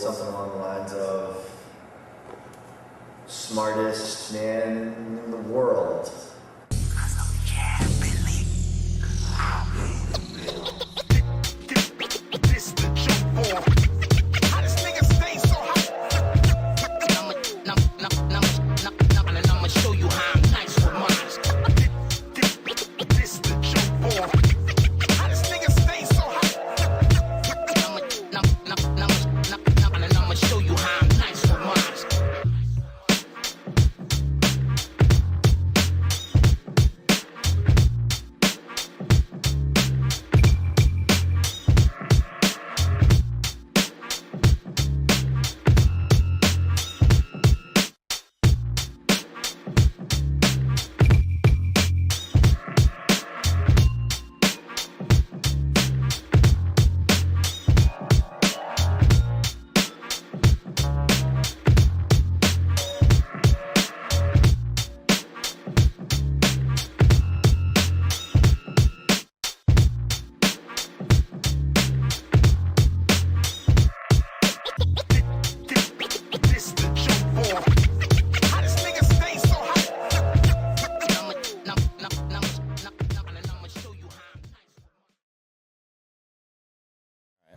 wrote something along the lines of smartest man in the world.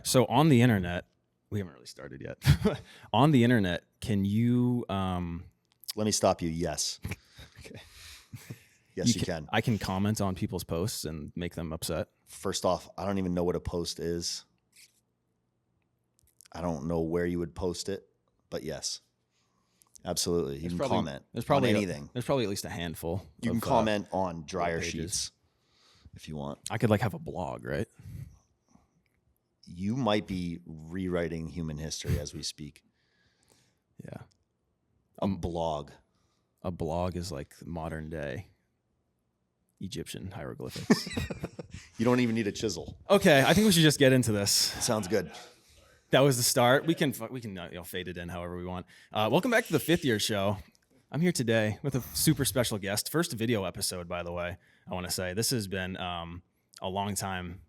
So on the internet, we haven't really started yet. On the internet, can you? Let me stop you. Yes. Okay. Yes, you can. I can comment on people's posts and make them upset. First off, I don't even know what a post is. I don't know where you would post it, but yes, absolutely. You can comment on anything. There's probably at least a handful. You can comment on dryer sheets if you want. I could like have a blog, right? You might be rewriting human history as we speak. Yeah. A blog. A blog is like modern day Egyptian hieroglyphics. You don't even need a chisel. Okay, I think we should just get into this. Sounds good. That was the start. We can fade it in however we want. Welcome back to the 5th Year Show. I'm here today with a super special guest. First video episode, by the way. I want to say this has been a long time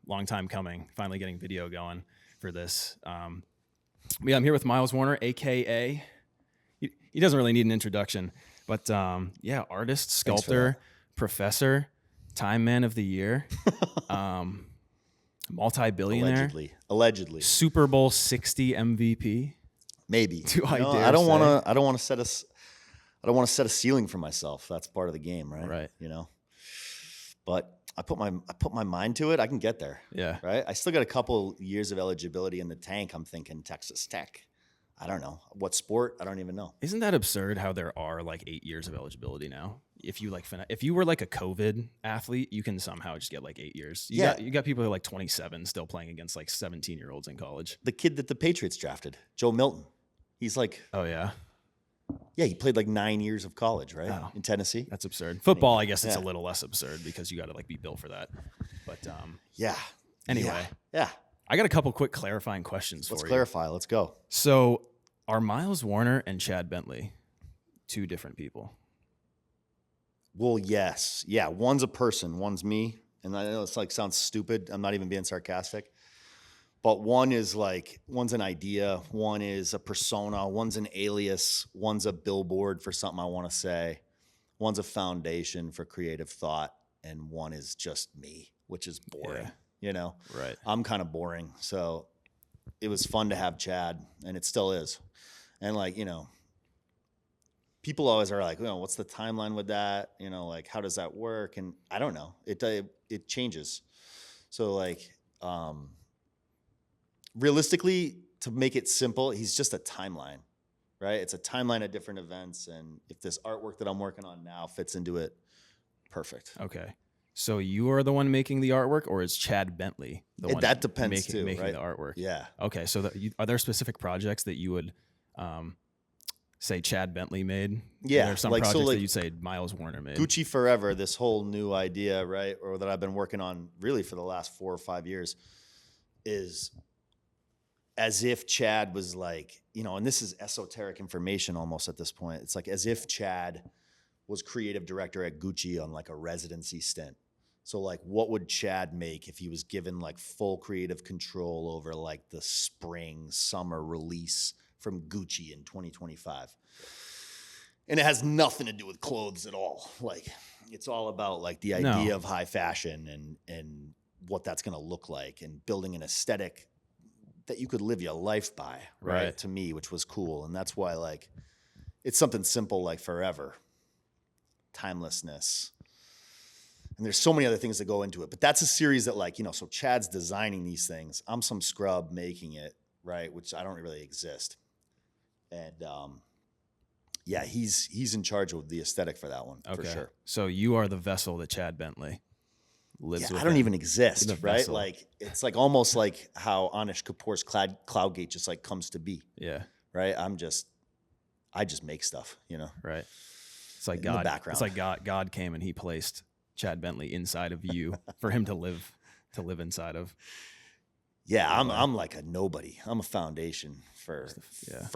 coming. Finally getting video going for this. I'm here with Miles Warner, A.K.A. He doesn't really need an introduction, but yeah, artist, sculptor, professor, Time Man of the Year, multi-billionaire, allegedly, Super Bowl 60 MVP. Maybe. I don't want to set a ceiling for myself. That's part of the game, right? Right. You know, but I put my mind to it. I can get there. Yeah. Right. I still got a couple years of eligibility in the tank. I'm thinking Texas Tech. I don't know what sport. I don't even know. Isn't that absurd how there are like 8 years of eligibility now? If you were like a COVID athlete, you can somehow just get like 8 years. You got people who are like 27 still playing against like 17-year-olds in college. The kid that the Patriots drafted, Joe Milton. He's like, oh yeah. Yeah, he played like 9 years of college, right? In Tennessee. That's absurd. Football, I guess it's a little less absurd because you got to like be built for that. But yeah. Anyway. Yeah. I got a couple quick clarifying questions for you. Let's clarify. Let's go. So, are Miles Warner and Chad Bentley two different people? Well, yes. Yeah, one's a person, one's me. And I know it's like sounds stupid. I'm not even being sarcastic. But one's an idea, one is a persona, one's an alias, one's a billboard for something I want to say, one's a foundation for creative thought, and one is just me, which is boring, you know? Right. I'm kind of boring. So it was fun to have Chad, and it still is. And like, you know, people always are like, you know, what's the timeline with that? You know, like, how does that work? And I don't know. It changes. So like, realistically, to make it simple, he's just a timeline, right? It's a timeline of different events. And if this artwork that I'm working on now fits into it, perfect. Okay. So you are the one making the artwork, or is Chad Bentley the one that depends making right? the artwork? Yeah. Okay. So are there specific projects that you would say Chad Bentley made? Yeah. Are there some projects that you'd say Miles Warner made? Gucci Forever, this whole new idea, right? Or that I've been working on really for the last 4 or 5 years is as if Chad was like, you know, and this is esoteric information almost at this point. It's like as if Chad was creative director at Gucci on like a residency stint. So like, what would Chad make if he was given like full creative control over like the spring, summer release from Gucci in 2025? And it has nothing to do with clothes at all. Like, it's all about like the idea of high fashion and what that's going to look like, and building an aesthetic that you could live your life by, right? To me, which was cool. And that's why like it's something simple like forever, timelessness. And there's so many other things that go into it, but that's a series that like, you know, so Chad's designing these things. I'm some scrub making it, right? Which I don't really exist. And yeah, he's in charge of the aesthetic for that one, for sure. So you are the vessel that Chad Bentley lives with. I don't even exist, right? Vessel. Like, it's like almost like how Anish Kapoor's Cloudgate just like comes to be. Yeah. Right? I just make stuff, you know? Right. It's like in God. the background. It's like God came and he placed Chad Bentley inside of you for him to live inside of. Yeah, I'm like a nobody. I'm a foundation for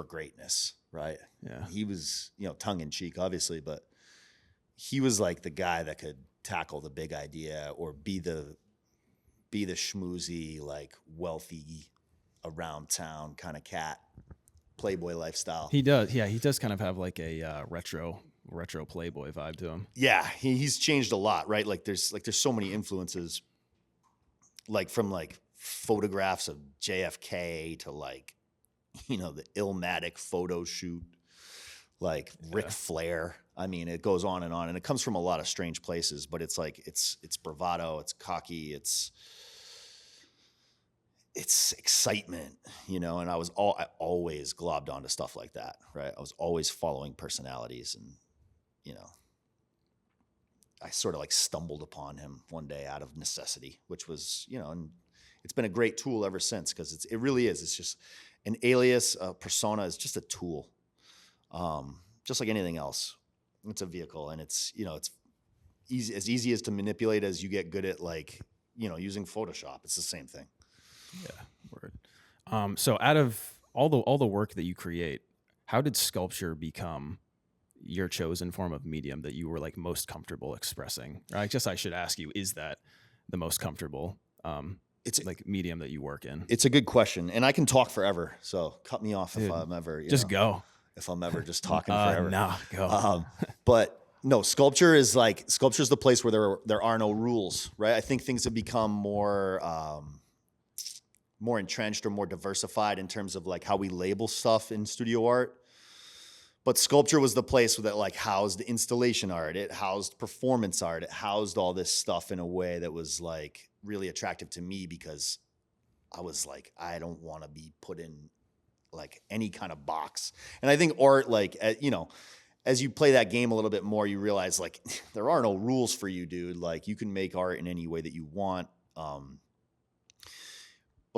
greatness, right? Yeah. He was, you know, tongue in cheek, obviously, but he was like the guy that could tackle the big idea or be the schmoozy, like wealthy, around town kind of cat, playboy lifestyle. He does. Yeah, he does kind of have like a retro playboy vibe to him. Yeah, he's changed a lot, right? Like there's so many influences, like from like photographs of JFK to like, you know, the Illmatic photo shoot, like Ric Flair. I mean, it goes on, and it comes from a lot of strange places, but it's like it's bravado, it's cocky, it's excitement, you know. And I always globbed onto stuff like that, right? I was always following personalities, and you know, I sort of like stumbled upon him one day out of necessity, which was, you know, and it's been a great tool ever since, because it really is. It's just an alias, a persona is just a tool, just like anything else. It's a vehicle, and it's, you know, it's easy as to manipulate as you get good at, like, you know, using Photoshop. It's the same thing. Yeah. Word. So out of all the work that you create, how did sculpture become your chosen form of medium that you were like most comfortable expressing? I guess I should ask you, is that the most comfortable it's like medium that you work in? It's a good question, and I can talk forever, so cut me off if I'm ever go. If I'm ever just talking forever. No, go. But no, sculpture is the place where there are no rules, right? I think things have become more entrenched or more diversified in terms of like how we label stuff in studio art. But sculpture was the place that like housed installation art. It housed performance art. It housed all this stuff in a way that was like really attractive to me, because I was like, I don't want to be put in like any kind of box. And I think art, like, you know, as you play that game a little bit more, you realize like there are no rules for you, dude. Like, you can make art in any way that you want. But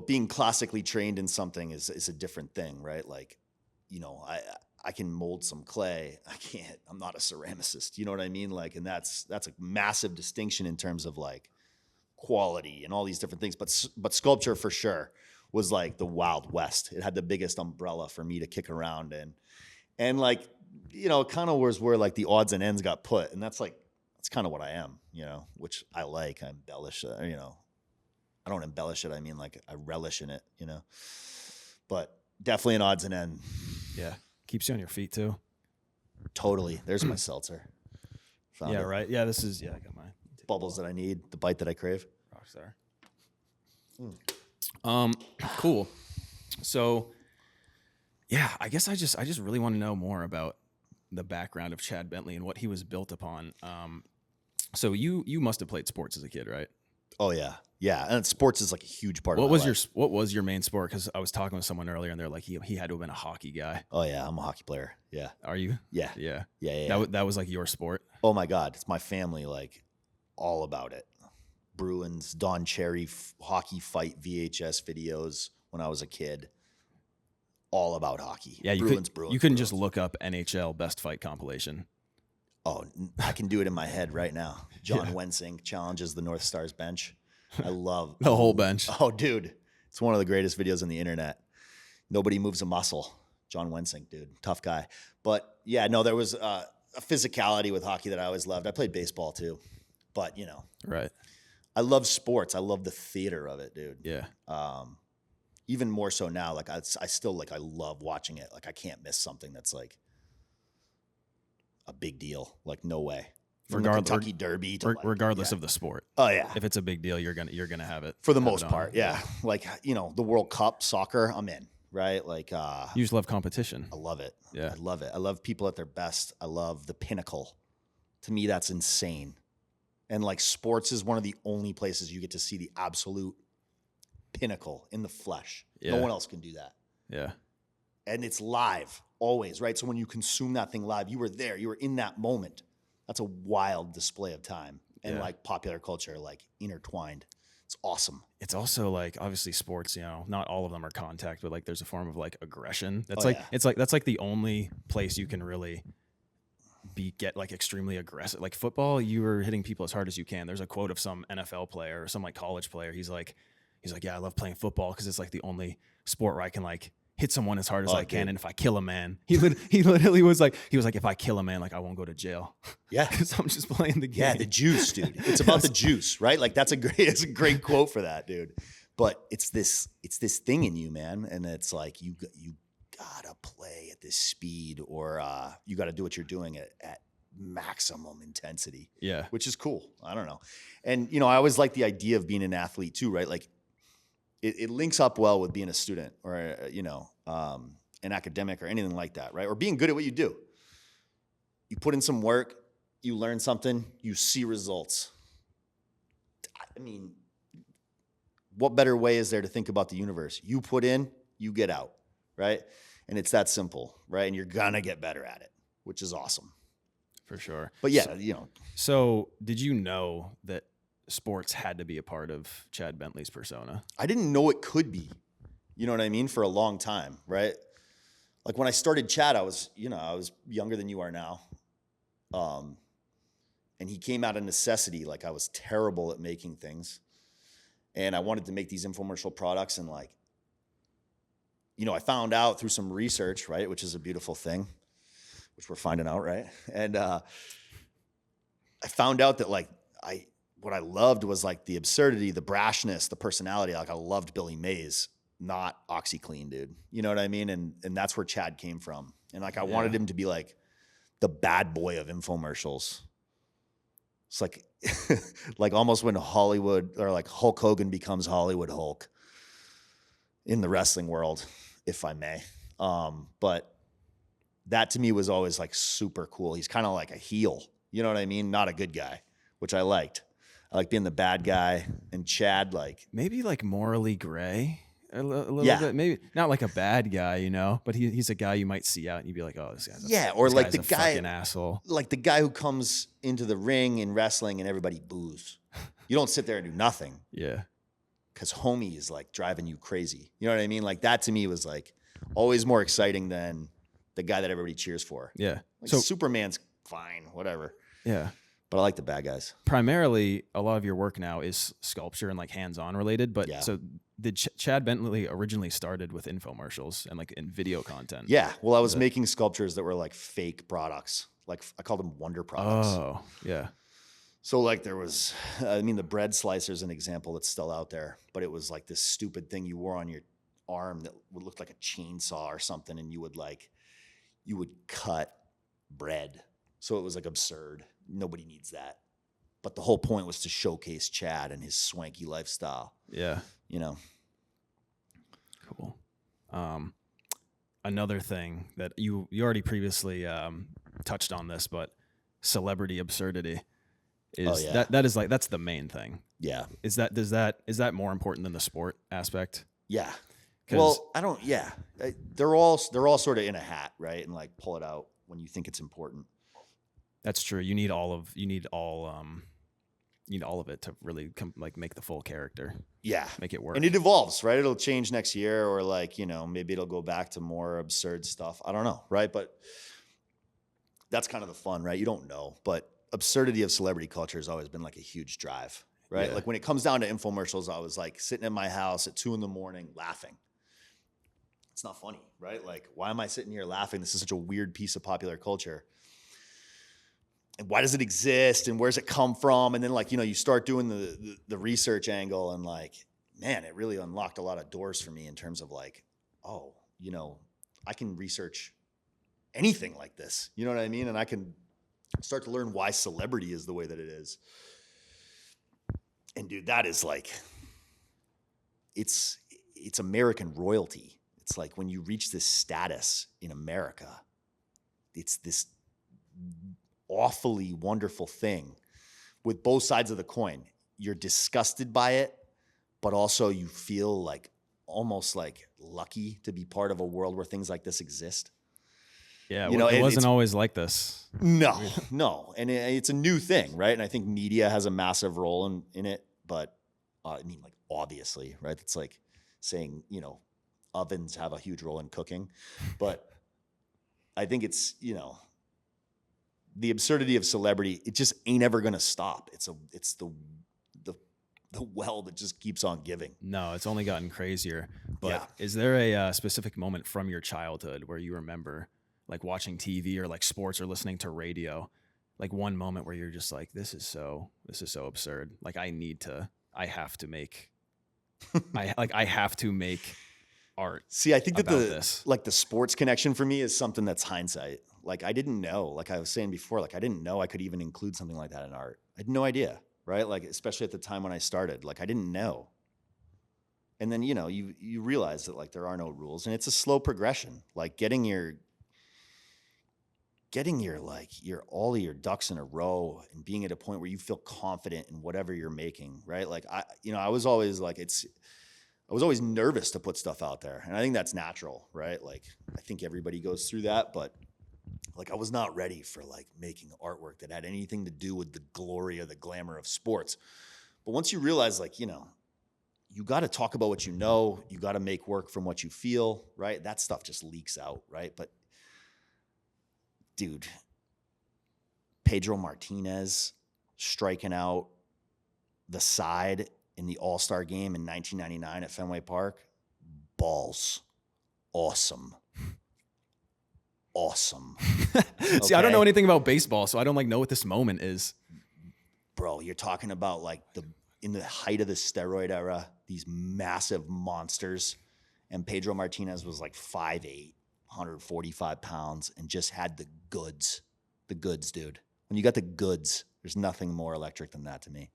being classically trained in something is a different thing, right? Like, you know, I can mold some clay. I'm not a ceramicist. You know what I mean? Like, and that's a massive distinction in terms of like quality and all these different things. But sculpture for sure was like the Wild West. It had the biggest umbrella for me to kick around in. And like, you know, it kind of was where like the odds and ends got put. And that's kind of what I am, you know, which I like. I embellish, you know, I don't embellish it. I mean, like, I relish in it, you know, but definitely an odds and end. Yeah. Keeps you on your feet too. Totally. There's my seltzer. Found it. Right. Yeah, this is, I got mine. Bubbles that I need, the bite that I crave. Rockstar. Cool. So yeah, I guess I just really want to know more about the background of Chad Bentley and what he was built upon. So you must have played sports as a kid, right? Oh yeah. Yeah. And sports is like a huge part of my life. What was your main sport? Because I was talking with someone earlier and they're like, he had to have been a hockey guy. Oh yeah. I'm a hockey player. Yeah. Are you? Yeah. Yeah. Yeah. That was like your sport. Oh my God. It's my family, like, all about it. Bruins, Don Cherry hockey fight VHS videos when I was a kid. All about hockey. Yeah. Bruins. You couldn't just look up NHL best fight compilation. Oh, I can do it in my head right now. John Wensing challenges the North Stars bench. I love the whole bench. Oh, dude. It's one of the greatest videos on the internet. Nobody moves a muscle. John Wensing, dude. Tough guy. But yeah, no, there was a physicality with hockey that I always loved. I played baseball too. But, you know. Right. I love sports. I love the theater of it, dude. Yeah. Even more so now. Like I still like, I love watching it. Like I can't miss something that's like a big deal. Like no way. From the Kentucky Derby to like, regardless of the sport. Oh yeah. If it's a big deal, you're gonna have it For the most part. Yeah. Like, you know, the World Cup soccer, I'm in, right? Like, you just love competition. I love it. Yeah. I love it. I love people at their best. I love the pinnacle. To me, that's insane. And like sports is one of the only places you get to see the absolute pinnacle in the flesh. Yeah. No one else can do that. Yeah. And it's live always, right? So when you consume that thing live, you were there, you were in that moment. That's a wild display of time and like popular culture, like intertwined. It's awesome. It's also like obviously sports, you know, not all of them are contact, but like there's a form of like aggression. That's that's like the only place you can really get like extremely aggressive. Like football, you are hitting people as hard as you can. There's a quote of some NFL player or some like college player. He's like, yeah, I love playing football because it's like the only sport where I can like hit someone as hard as I can. And if I kill a man, he literally was like, if I kill a man, like I won't go to jail. Yeah. Because I'm just playing the game. Yeah, the juice, dude. It's about the juice, right? Like it's a great quote for that, dude. But it's this thing in you, man. And it's like, you gotta play at this speed or you gotta do what you're doing at maximum intensity. Yeah. Which is cool. I don't know. And, you know, I always like the idea of being an athlete too, right? Like, it links up well with being a student or, you know, an academic or anything like that, right? Or being good at what you do. You put in some work, you learn something, you see results. I mean, what better way is there to think about the universe? You put in, you get out, right? And it's that simple, right? And you're gonna get better at it, which is awesome. For sure. But yeah, you know. So did you know that sports had to be a part of Chad Bentley's persona? I didn't know it could be, you know what I mean, for a long time, right? Like when I started Chad, I was younger than you are now. And he came out of necessity. Like I was terrible at making things. And I wanted to make these infomercial products. And like, you know, I found out through some research, right, which is a beautiful thing, which we're finding out, right? And I found out that like what I loved was like the absurdity, the brashness, the personality. Like I loved Billy Mays, not OxyClean, dude. You know what I mean? And that's where Chad came from. And like I wanted him to be like the bad boy of infomercials. It's like like almost when Hollywood or like Hulk Hogan becomes Hollywood Hulk in the wrestling world, if I may. But that to me was always like super cool. He's kind of like a heel, you know what I mean? Not a good guy, which I liked. I like being the bad guy, and Chad like maybe like morally gray a little bit. Maybe not like a bad guy, you know, but he's a guy you might see out and you'd be like, oh, this guy's or this like guy's the a guy, fucking asshole, like the guy who comes into the ring in wrestling and everybody boos. You don't sit there and do nothing. Yeah, because homie is like driving you crazy. You know what I mean? Like that to me was like always more exciting than the guy that everybody cheers for. Yeah, like so Superman's fine, whatever. Yeah. But I like the bad guys. Primarily, a lot of your work now is sculpture and like hands-on related. But so did Chad Bentley originally started with infomercials and like in video content? Yeah. Well, I was making sculptures that were like fake products. Like I called them wonder products. Oh, yeah. So like there was, I mean, the bread slicer is an example that's still out there, but it was like this stupid thing you wore on your arm that would look like a chainsaw or something. And you would cut bread. So it was like absurd. Nobody needs that. But the whole point was to showcase Chad and his swanky lifestyle. Yeah. You know. Cool. Another thing that you already previously touched on this, but celebrity absurdity is that's the main thing. Yeah. Is that more important than the sport aspect? Yeah. Well, they're all sort of in a hat, right? And like pull it out when you think it's important. That's true. You need all of it to really make the full character. Yeah. Make it work. And it evolves, right? It'll change next year or like, you know, maybe it'll go back to more absurd stuff. I don't know, right? But that's kind of the fun, right? You don't know. But absurdity of celebrity culture has always been like a huge drive, right? Yeah. Like when it comes down to infomercials, I was like sitting in my house at 2 a.m. laughing. It's not funny, right? Like, why am I sitting here laughing? This is such a weird piece of popular culture. why does it exist and where's it come from? And then like, you start doing the research angle and like, man, it really unlocked a lot of doors for me in terms of like, oh, I can research anything like this. You know what I mean? And I can start to learn why celebrity is the way that it is. And dude, that is like, it's American royalty. It's like when you reach this status in America, it's this awfully wonderful thing with both sides of the coin. You're disgusted by it, but also you feel like almost like lucky to be part of a world where things like this exist. Yeah, it wasn't always like this. No. And it's a new thing, right? And I think media has a massive role in it. But I mean, like, obviously, right? It's like saying, ovens have a huge role in cooking. But I think it's, the absurdity of celebrity, it just ain't ever going to stop. It's the well that just keeps on giving. No, it's only gotten crazier. But Yeah. Is there a specific moment from your childhood where you remember like watching TV or like sports or listening to radio, like one moment where you're just like, this is so absurd. Like I have to make art. See, I think that the sports connection for me is something that's hindsight. Like I didn't know, like I was saying before, like I didn't know I could even include something like that in art. I had no idea, right? Like, especially at the time when I started, like I didn't know. And then, you realize that like there are no rules and it's a slow progression. Like getting your all of your ducks in a row and being at a point where you feel confident in whatever you're making, right? Like I was always like, I was always nervous to put stuff out there. And I think that's natural, right? Like I think everybody goes through that, but like I was not ready for like making artwork that had anything to do with the glory or the glamour of sports. But once you realize like, you got to talk about what you know, you got to make work from what you feel, right? That stuff just leaks out, right? But dude, Pedro Martinez striking out the side in the All-Star game in 1999 at Fenway Park, balls. Awesome. See, I don't know anything about baseball, so I don't like know what this moment is. Bro, you're talking about like in the height of the steroid era, these massive monsters, and Pedro Martinez was like 5'8", 145 pounds, and just had the goods. The goods, dude. When you got the goods, there's nothing more electric than that to me.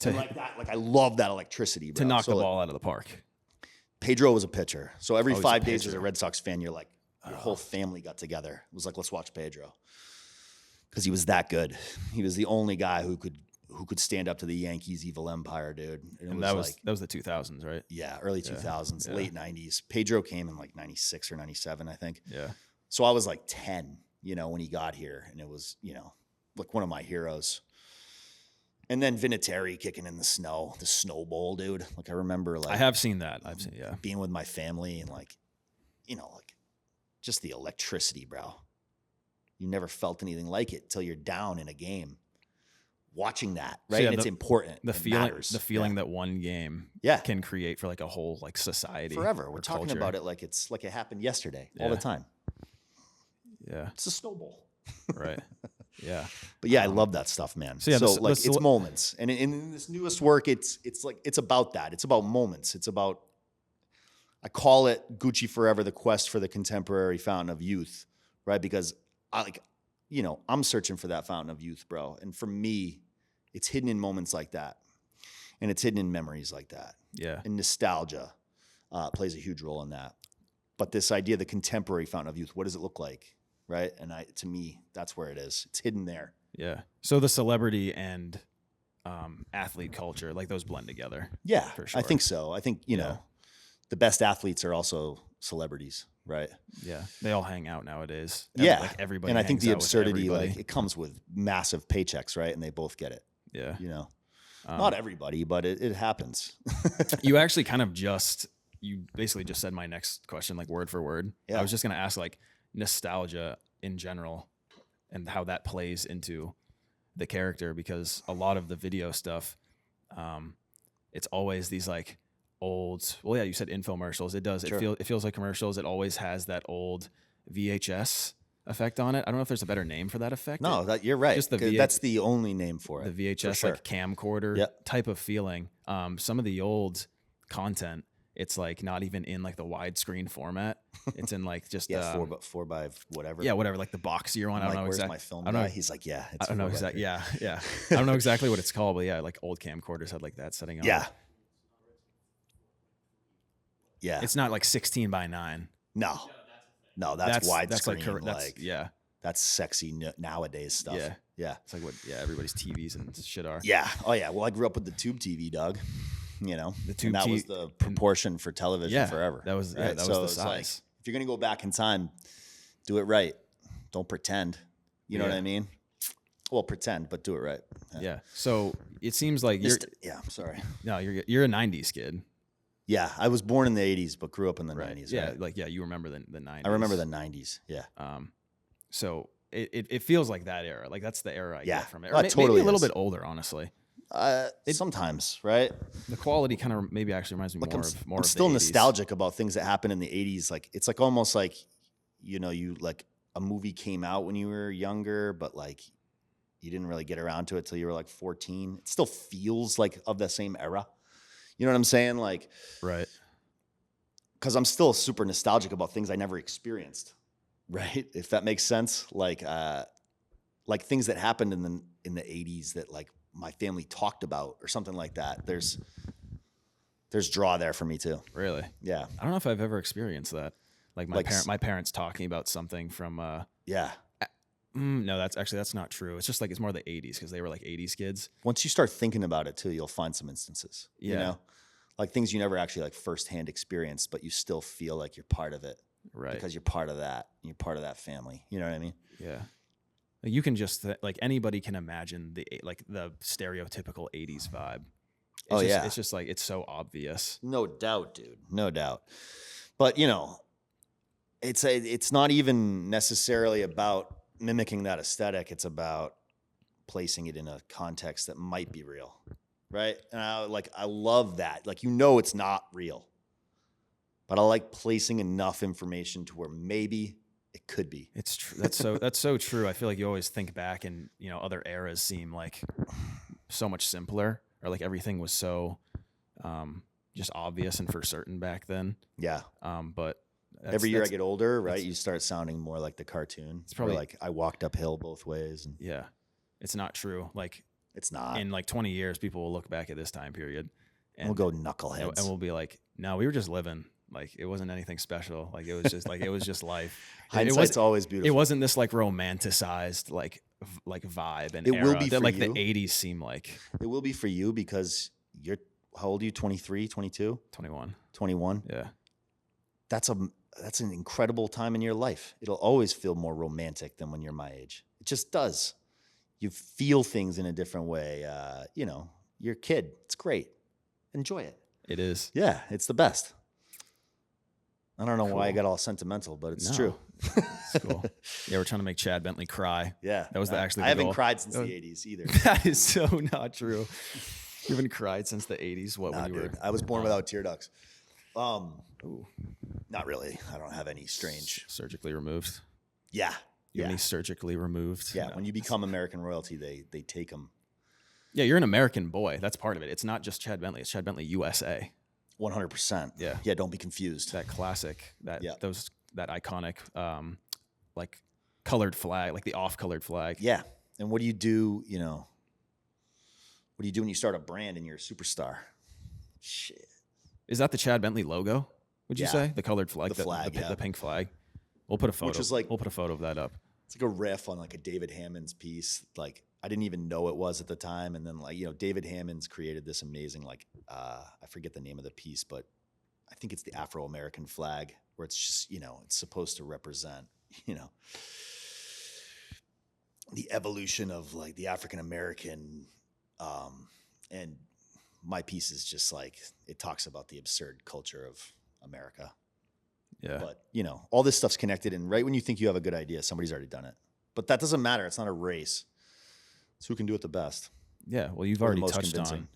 Like that, like I love that electricity, bro. To knock the ball out of the park. Pedro was a pitcher. So every 5 days as a Red Sox fan, you're like, your whole family got together. It was like, let's watch Pedro. Because he was that good. He was the only guy who could stand up to the Yankees' evil empire, dude. And that was the 2000s, right? Yeah, early 2000s, late 90s. Pedro came in like 96 or 97, I think. Yeah. So I was like 10, when he got here. And it was, like one of my heroes. And then Vinatieri kicking in the snow, the Snow Bowl, dude. Like I remember like I have seen that. Being with my family and like, like just the electricity, bro. You never felt anything like it till you're down in a game. Watching that, right? So yeah, and it's important. The feeling that one game can create for like a whole like society. Forever. We're talking about it like it's like it happened yesterday all the time. Yeah. It's a snowball. Right. Yeah. But yeah, I love that stuff, man. So, yeah, it's moments. And in this newest work, it's about that. It's about moments. It's about, I call it Gucci Forever, the quest for the contemporary fountain of youth, right? Because I'm searching for that fountain of youth, bro. And for me, it's hidden in moments like that. And it's hidden in memories like that. Yeah. And nostalgia plays a huge role in that. But this idea of the contemporary fountain of youth, what does it look like? Right. And to me, that's where it is. It's hidden there. Yeah. So the celebrity and athlete culture, like those blend together. Yeah, for sure. I think so. I think, the best athletes are also celebrities, right? Yeah. They all hang out nowadays. Yeah. Like everybody. And I think the absurdity, like it comes with massive paychecks, right? And they both get it. Yeah. Not everybody, but it happens. You actually you basically just said my next question, like word for word. Yeah. I was just going to ask like nostalgia in general and how that plays into the character, because a lot of the video stuff, it's always these like old, well, yeah, you said infomercials. It does. Sure. It feels like commercials. It always has that old VHS effect on it. I don't know if there's a better name for that effect. No, that you're right. Just the 'Cause that's the only name for it. the VHS sure. like camcorder Yep. type of feeling. Some of the old content, it's like not even in like the widescreen format. It's in like just four by whatever. Yeah, whatever, like the boxier one. I'm I don't know where's exactly. my film I don't guy? know. He's like, yeah, I it's don't know 4 by exactly. 3. Yeah. I don't know exactly what it's called, but yeah, like old camcorders had like that setting on. Yeah. Yeah. It's not like 16 by 9. No, that's widescreen. That's like yeah. That's sexy nowadays stuff. Yeah. Yeah. It's like what everybody's TVs and shit are. Yeah. Oh yeah. Well, I grew up with the tube TV, Doug. You know, The tube that TV was the proportion for television forever. That was right? that So was the it's like, size. if you're gonna go back in time, do it right. Don't pretend. You know what I mean? Well, pretend, but do it right. Yeah. So it seems like you're I'm sorry. no, you're a 90s kid. Yeah, I was born in the 80s, but grew up in the 90s. Yeah, Right? like you remember the 90s. I remember the 90s. Yeah. So it feels like that era. Like that's the era I get from it. Oh, it totally maybe a little is. bit older, honestly. Sometimes, right? The quality kind of maybe actually reminds me Like more I'm of still the 80s. nostalgic about things that happened in the 80s. Like it's like almost like, you know, you like a movie came out when you were younger, but like you didn't really get around to it till you were like 14. It still feels like of the same era. You know what I'm saying? Like, Right. because I'm still super nostalgic about things I never experienced, right? If that makes sense. Like things that happened in the 80s that like my family talked about or something like that. There's draw there for me too. Really? Yeah. I don't know if I've ever experienced that. Like Like my parents talking about something from Yeah. no, that's not true. It's just like it's more the 80s because they were like 80s kids. Once you start thinking about it too, you'll find some instances. You Yeah. know? Like things you never actually like firsthand experienced, but you still feel like you're part of it. Right. Because you're part of that. You're part of that family. You know what I mean? Yeah. Like you can just like anybody can imagine the stereotypical 80s vibe. It's just like it's so obvious. No doubt, dude. No doubt. But you know, it's not even necessarily about mimicking that aesthetic. It's about placing it in a context that might be real. Right? And I love that. Like, you know, it's not real, but I like placing enough information to where maybe it could be. It's true. That's so true. I feel like you always think back and, you know, other eras seem like so much simpler or like everything was so just obvious and for certain back then. Yeah. But every year I get older, right? You start sounding more like the cartoon. It's probably like I walked uphill both ways. And yeah, it's not true. Like it's not. In like 20 years, people will look back at this time period and we'll go knuckleheads. And we'll be like, no, we were just living. Like it wasn't anything special. Like it was just life. Hindsight's always beautiful. It wasn't this like romanticized like vibe and it era will be that for like you. the 80s seem like. It will be for you because you're, how old are you? 23, 22? 21. 21? Yeah. That's an incredible time in your life. It'll always feel more romantic than when you're my age. It just does. You feel things in a different way. You know, you're a kid. It's great. Enjoy it. It is. Yeah, it's the best. I don't know Cool. why I got all sentimental, but it's No. true. It's cool. Yeah, we're trying to make Chad Bentley cry. Yeah. That was actually I the haven't goal. cried since the 80s either. That is so not true. You haven't cried since the 80s. What Nah, when you dude. were? I was born without tear ducts. Ooh, Not really. I don't have any strange. surgically removed. Yeah. You have Yeah. any surgically removed? Yeah. No. When you become American royalty, they take them. Yeah, you're an American boy. That's part of it. It's not just Chad Bentley. It's Chad Bentley USA. 100%. Yeah. Yeah. Don't be confused. That classic. That Yeah. that iconic like colored flag, like the off-colored flag. Yeah. And what do you do? You know, what do you do when you start a brand and you're a superstar? Shit. Is that the Chad Bentley logo? Would you Yeah. say the colored flag, The flag, yeah. the pink flag? We'll put a photo. was like- we'll put a photo of that up. It's like a riff on like a David Hammond's piece. Like I didn't even know it was at the time. And then like, you know, David Hammond's created this amazing, like, I forget the name of the piece, but I think it's the Afro-American flag where it's just, you know, it's supposed to represent, you know, the evolution of like the African-American, and my piece is just like, it talks about the absurd culture of America. Yeah. But, you know, all this stuff's connected. And right when you think you have a good idea, somebody's already done it. But that doesn't matter. It's not a race. It's who can do it the best. Yeah. Well, you've Or the already most touched convincing. on.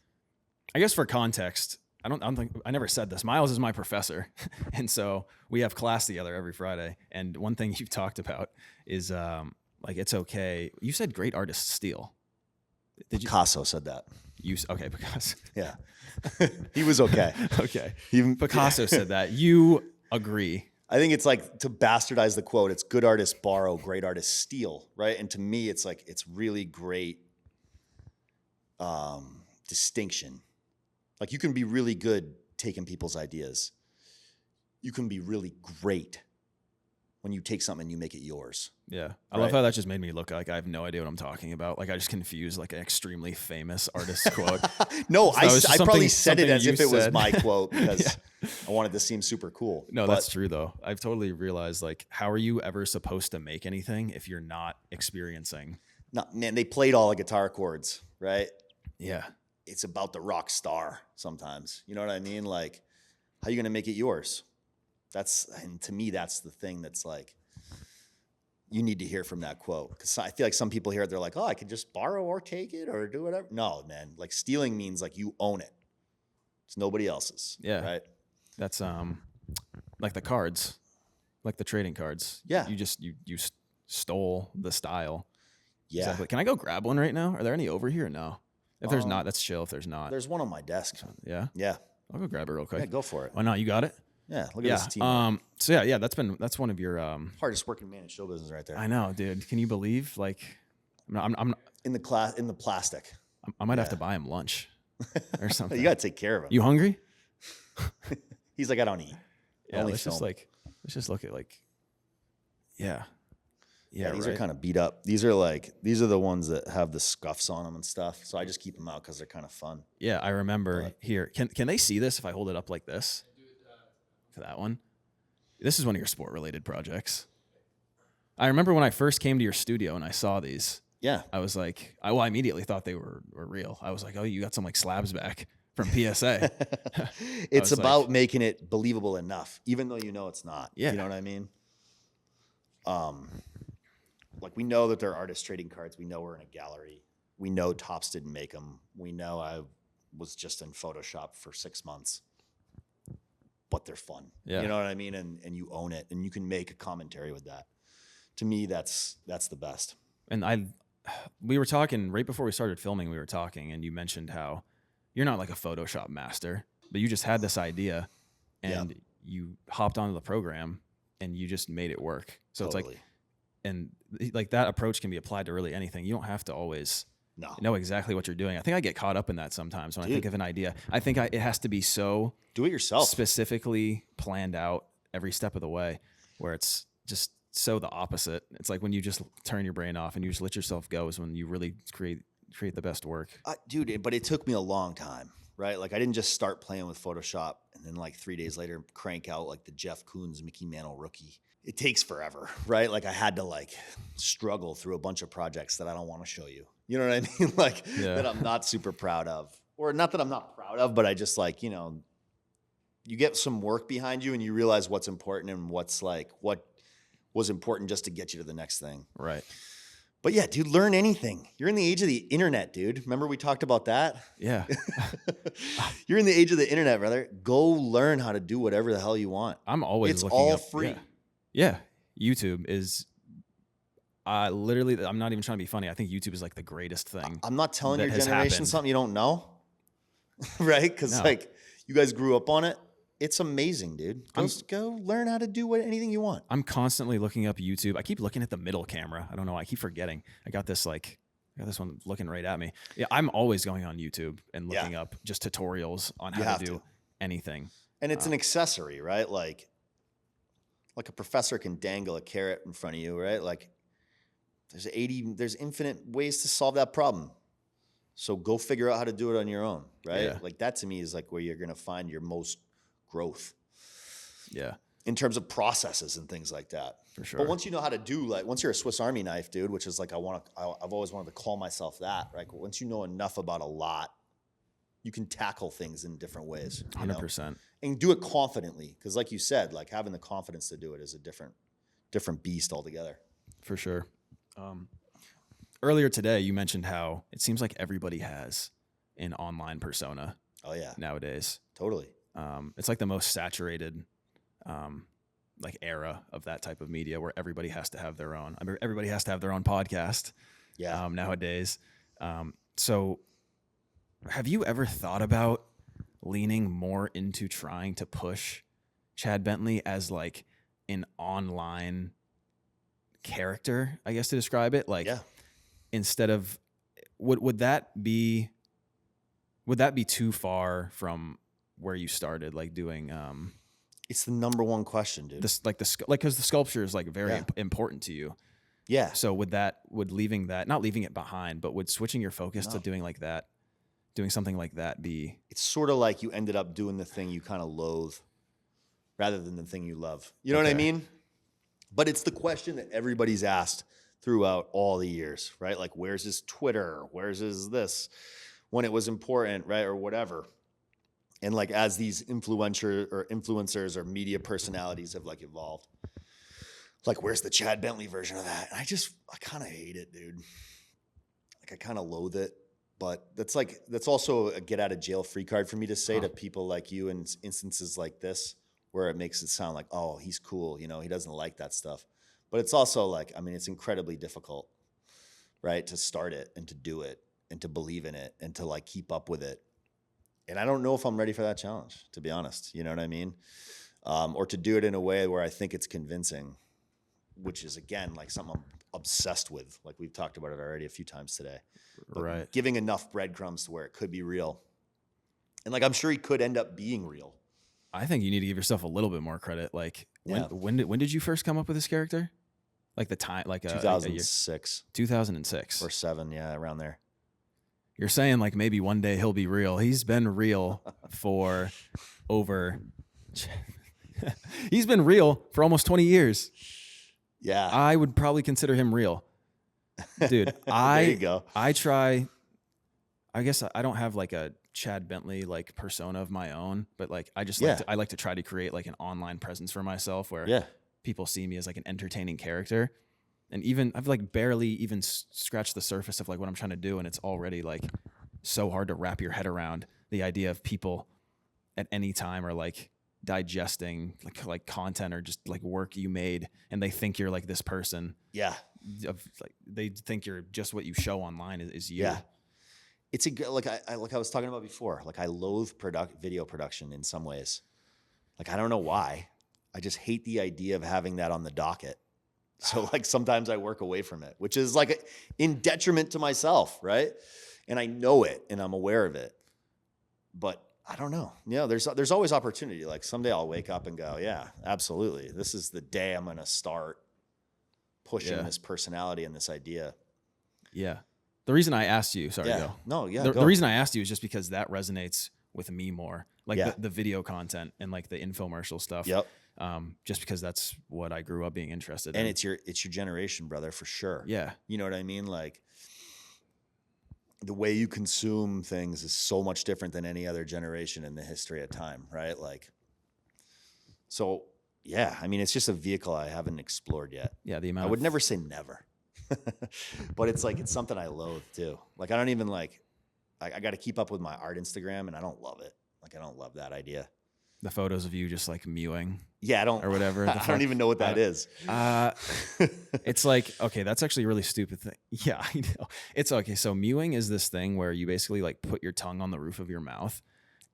I guess for context, don't think I never said this. Miles is my professor, and so we have class together every Friday. And one thing you've talked about is like it's okay. You said great artists steal. Did you? Picasso said that. Okay, Picasso. Yeah, he was okay. Okay, Picasso said that. You agree? I think it's like, to bastardize the quote, it's good artists borrow, great artists steal, right? And to me, it's like, it's really great distinction. Like, you can be really good taking people's ideas. You can be really great when you take something and you make it yours. Yeah. I love how that just made me look like I have no idea what I'm talking about. Like I just confused like an extremely famous artist quote. No, So I probably said it as if it was said. my quote because I wanted to seem super cool. No, that's true though. I've totally realized like, how are you ever supposed to make anything if you're not experiencing? No, man, they played all the guitar chords, right? Yeah. It's about the rock star sometimes. You know what I mean? Like, how are you going to make it yours? And to me, that's the thing that's like, you need to hear from that quote. Because I feel like some people hear it, they're like, oh, I could just borrow or take it or do whatever. No, man. Like, stealing means like you own it. It's nobody else's. Yeah. Right? That's like the cards, like the trading cards. Yeah. You stole the style. Yeah. Exactly. Can I go grab one right now? Are there any over here? No. If there's not, that's chill. If there's not. There's one on my desk. Yeah. Yeah. I'll go grab it real quick. Yeah, go for it. Why not? You got it? Yeah. Look at this team. So yeah, that's one of your hardest working man in show business right there. I know, dude. Can you believe like I'm in the plastic. I might have to buy him lunch or something. You got to take care of him. You hungry? He's like, I don't eat. Yeah, let's just look at like yeah. Yeah, these are kind of beat up. These are the ones that have the scuffs on them and stuff. So I just keep them out because they're kind of fun. Yeah, I remember here. Can they see this if I hold it up like this? For that one. This is one of your sport related projects. I remember when I first came to your studio and I saw these. Yeah. I was like, I immediately thought they were real. I was like, oh, you got some like slabs back from PSA. It's about making it believable enough, even though you know it's not. Yeah. You know what I mean? Like, we know that they're artist trading cards. We know we're in a gallery. We know Topps didn't make them. We know I was just in Photoshop for 6 months. But they're fun. Yeah. You know what I mean? And you own it, and you can make a commentary with that. To me, that's the best. And we were talking right before we started filming, we were talking, and you mentioned how you're not like a Photoshop master, but you just had this idea and you hopped onto the program and you just made it work. So It's like, and like that approach can be applied to really anything. You don't have to always know exactly what you're doing. I think I get caught up in that sometimes when I think of an idea. I think it has to be so do it yourself, specifically planned out every step of the way, where it's just so the opposite. It's like when you just turn your brain off and you just let yourself go is when you really create the best work. Dude, but it took me a long time, right? Like, I didn't just start playing with Photoshop and then like 3 days later crank out like the Jeff Koons Mickey Mantle rookie. It takes forever, right? Like, I had to like struggle through a bunch of projects that I don't want to show you. You know what I mean? Like, that I'm not super proud of, or not that I'm not proud of, but I just like, you get some work behind you and you realize what's important and what was important just to get you to the next thing. Right. But yeah, dude, learn anything. You're in the age of the internet, dude. Remember we talked about that? Yeah. You're in the age of the internet, brother. Go learn how to do whatever the hell you want. I'm always it's looking all up, free. Yeah. YouTube is literally, I'm not even trying to be funny. I think YouTube is like the greatest thing. I'm not telling your generation happened. something you don't know, right? Because like you guys grew up on it. It's amazing, dude. Go learn how to do anything you want. I'm constantly looking up YouTube. I keep looking at the middle camera. I don't know why. I keep forgetting. I got this one looking right at me. Yeah, I'm always going on YouTube and looking up just tutorials on how to do anything. And it's an accessory, right? Like a professor can dangle a carrot in front of you, right? Like there's infinite ways to solve that problem. So go figure out how to do it on your own, right? Yeah. Like that to me is like where you're going to find your most growth. Yeah. In terms of processes and things like that. For sure. But once you know how to do, like, once you're a Swiss Army knife, dude, which is like, I've always wanted to call myself that, right? Once you know enough about a lot, you can tackle things in different ways. 100%. And do it confidently. Because like you said, like having the confidence to do it is a different beast altogether. For sure. Earlier today, you mentioned how it seems like everybody has an online persona. Oh yeah. nowadays. Totally. It's like the most saturated like era of that type of media where everybody has to have their own. I mean, everybody has to have their own podcast. Yeah. Nowadays. So have you ever thought about leaning more into trying to push Chad Bentley as like an online character, I guess, to describe it? Like, Yeah. instead of, would that be too far from where you started, like doing It's the number one question, dude. this, like because the sculpture is like very Yeah. important to you. Yeah. So would leaving that, not leaving it behind, but would switching your focus to No. doing something like that be? It's sort of like you ended up doing the thing you kind of loathe rather than the thing you love. You know what I Okay. mean? But it's the question that everybody's asked throughout all the years, right? Like, where's his Twitter? Where's his this? When it was important, right? Or whatever. And like, as these influencers or media personalities have like evolved, like, where's the Chad Bentley version of that? And I kind of hate it, dude. Like, I kind of loathe it. But that's also a get out of jail free card for me to say to people like you in instances like this, where it makes it sound like, oh, he's cool. You know, he doesn't like that stuff. But it's also like, I mean, it's incredibly difficult, right? To start it and to do it and to believe in it and to like keep up with it. And I don't know if I'm ready for that challenge, to be honest. You know what I mean? Or to do it in a way where I think it's convincing, which is, again, like something I'm obsessed with. Like, we've talked about it already a few times today. But Right. giving enough breadcrumbs to where it could be real. And like, I'm sure he could end up being real. I think you need to give yourself a little bit more credit. Like, Yeah. when did you first come up with this character? Like the time, like a year? 2006 2006. or 7, yeah, around there. You're saying like maybe one day he'll be real. He's been real for over. He's been real for almost 20 years. Yeah. I would probably consider him real, dude. There you go. I guess I don't have like a Chad Bentley like persona of my own, but like I just Yeah. I like to try to create like an online presence for myself where Yeah. people see me as like an entertaining character. And even I've like barely even scratched the surface of like what I'm trying to do, and it's already like so hard to wrap your head around the idea of people at any time are like digesting like content or just like work you made, and they think you're like this person. Yeah. Of like they think you're just what you show online is you. Yeah. It's like I was talking about before. Like, I loathe video production in some ways. Like, I don't know why. I just hate the idea of having that on the docket. So like, sometimes I work away from it, which is like in detriment to myself, right? And I know it and I'm aware of it. But I don't know. Yeah, there's always opportunity. Like, someday I'll wake up and go, yeah, absolutely. This is the day I'm going to start pushing this personality and this idea. Yeah. The reason I asked you, sorry, Yeah. go. No, yeah. The go. reason I asked you is just because that resonates with me more, like Yeah. the video content and like the infomercial stuff. Yep. Just because that's what I grew up being interested And in. it's your generation, brother, for sure. Yeah. You know what I mean? Like, the way you consume things is so much different than any other generation in the history of time, right? Like, so yeah, I mean, it's just a vehicle I haven't explored yet. Yeah. The amount I would never say never, but it's like, it's something I loathe too. Like, I don't even like, I got to keep up with my art Instagram, and I don't love it. Like, I don't love that idea. the photos of you just like mewing. Yeah, I don't, or whatever. I don't even know what that is. It's like, okay, that's actually a really stupid thing. Yeah, I know. It's okay. So mewing is this thing where you basically like put your tongue on the roof of your mouth,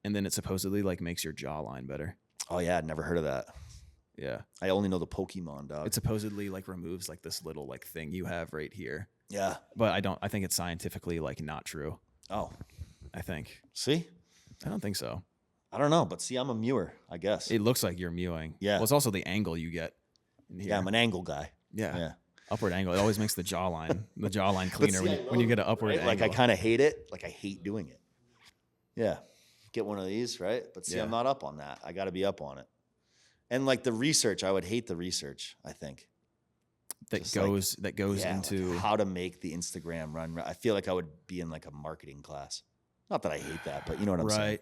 and then it supposedly like makes your jawline better. Oh yeah, I'd never heard of that. Yeah. I only know the Pokemon, dog. It supposedly like removes like this little like thing you have right here. Yeah. But I think it's scientifically like not true. Oh, I think. see? I don't think so. I don't know, but see, I'm a mewer, I guess. It looks like you're mewing. Yeah. Well, it's also the angle you get in here. Yeah, I'm an angle guy. Yeah. Yeah. Upward angle. It always makes the jawline cleaner see, when you get an upward Right? angle. Like, I kind of hate it. Like, I hate doing it. Yeah. Get one of these, right? But see, Yeah. I'm not up on that. I got to be up on it. And like the research, I would hate the research, I think. that just goes Yeah, into like how to make the Instagram run. I feel like I would be in like a marketing class. Not that I hate that, but you know what I'm saying? right.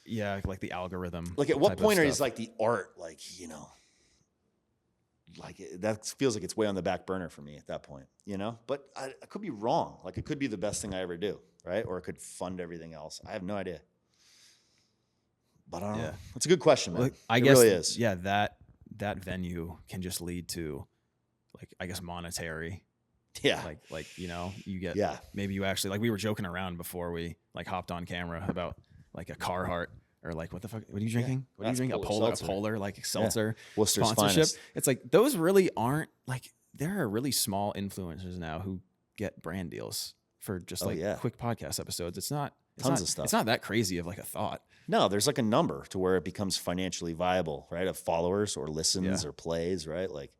Yeah, like the algorithm. Like, at what type of point is stuff. like the art, like, you know, like that feels like it's way on the back burner for me at that point, you know, but I could be wrong. Like it could be the best thing I ever do. Right. Or it could fund everything else. I have no idea, but I don't know. It's a good question, man. Well, I it guess, really is. Yeah. That venue can just lead to like, I guess, monetary. Yeah. Like, you know, you get, maybe you actually, like we were joking around before we like hopped on camera about like a Carhartt or like, what the fuck, what are you drinking? What are you drinking? A polar, like seltzer Worcester's sponsorship. finest. It's like, those really aren't like, there are really small influencers now who get brand deals for just quick podcast episodes. It's not tons of stuff. It's not that crazy of like a thought. No, there's like a number to where it becomes financially viable, right? Of followers or listens or plays, right? Like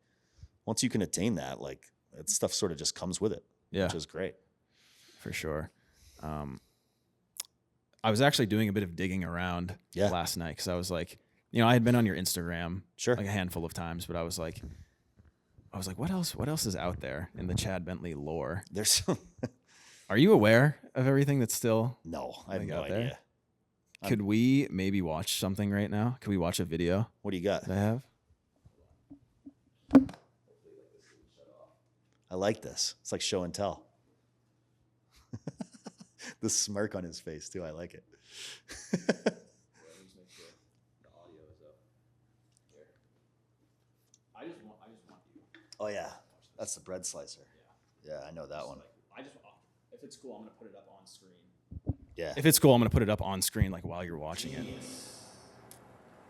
once you can attain that, like that stuff sort of just comes with it, which is great. For sure. I was actually doing a bit of digging around last night because I was like, you know, I had been on your Instagram like a handful of times, but I was like, what else is out there in the Chad Bentley lore? There's some Are you aware of everything that's still I have no idea. Could we maybe watch something right now? Could we watch a video? What do you got? That I have? I like this. It's like show and tell. The smirk on his face too. I like it. Oh yeah, that's the bread slicer. Yeah, I know that one. If it's cool, I'm gonna put it up on screen. Yeah. If it's cool, I'm gonna put it up on screen like while you're watching it.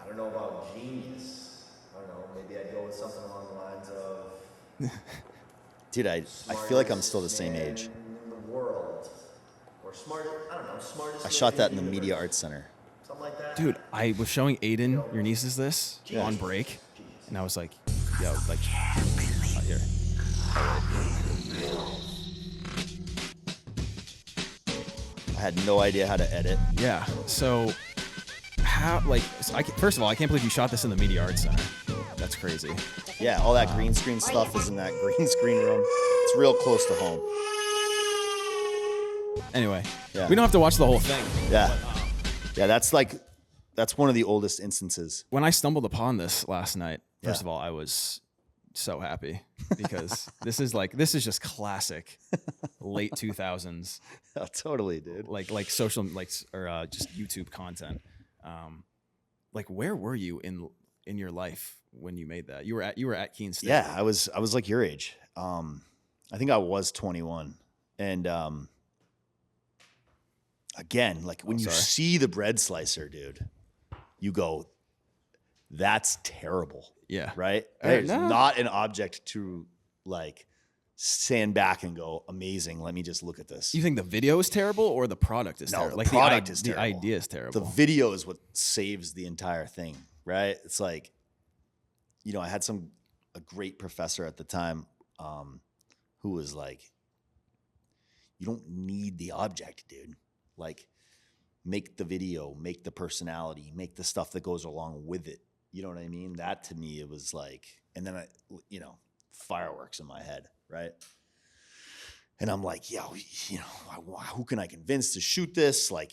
I don't know about genius. I don't know. Maybe I'd go with something along the lines of. Dude, I feel like I'm still the same age. In the world, or smartest. I don't know. Smartest. I shot that in the Media Arts Center. Something like that. Dude, I was showing Aiden, your nieces, this on break, and I was like, yo, like, here. I had no idea how to edit. Yeah. So, how, like, first of all, I can't believe you shot this in the Media Arts Center. That's crazy. Yeah, all that green screen stuff is in that green screen room. It's real close to home. Anyway, we don't have to watch the whole thing. Yeah. Yeah, that's one of the oldest instances. When I stumbled upon this last night, first of all, I was so happy because this is just classic late 2000s. Oh, totally, dude. Like social, or just YouTube content. Like, where were you in your life when you made that? You were at Keene State. Yeah, I was like your age. I think I was 21. And again, like when you see the bread slicer, dude, you go, that's terrible. Yeah. Right? There's not an object to like stand back and go, amazing. Let me just look at this. You think the video is terrible or the product is terrible? No, the product is terrible. The idea is terrible. The video is what saves the entire thing, right? It's like, you know, I had a great professor at the time who was like, you don't need the object, dude. Like, make the video, make the personality, make the stuff that goes along with it. You know what I mean? That to me, it was like, and then fireworks in my head, right? And I'm like, yo, who can I convince to shoot this? Like,